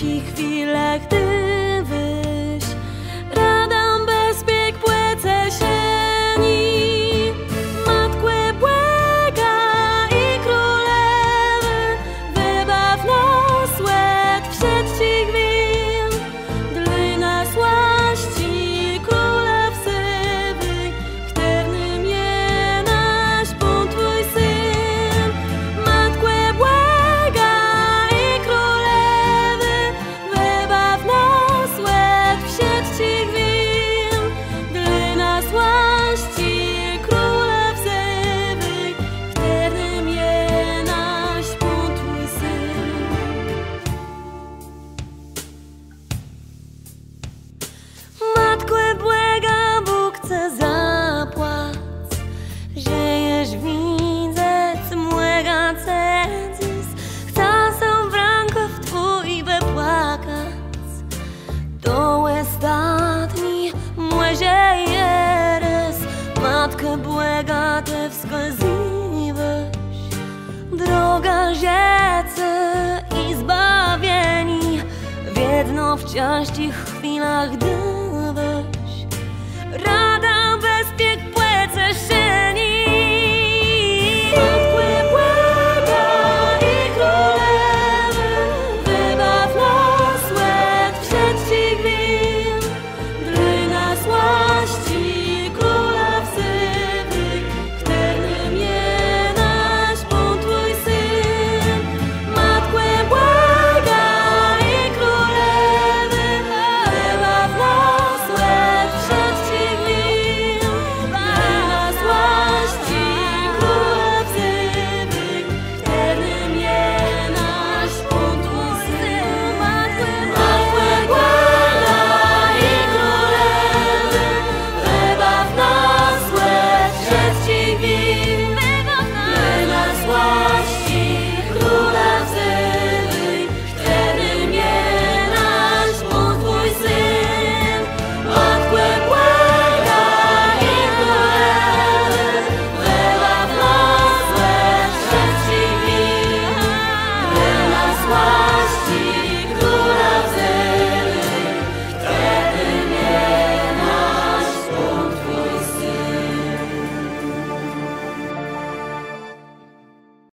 ci chwilach, gdy wyś radam bezpiek płece sieni. Matkę błega i królewy, wybaw nas łez przed ci gwin. Dla nas łaści królew sywy, którym je nasz Bóg twój syn. Matkę błega i królewy, wybaw nas łez przed ci gwin. Dla nas łaści królew sywy, którym je nasz Bóg twój syn. Matkę błega, Bóg chce zapłać, że jeż widzec młega cedzis, chce się w rękach twój wypłakać. To ostatni młodzie jeres, matkę błega te wskazywać. Droga rzece i zbawieni, w jedno w ciężkich chwilach, gdy weź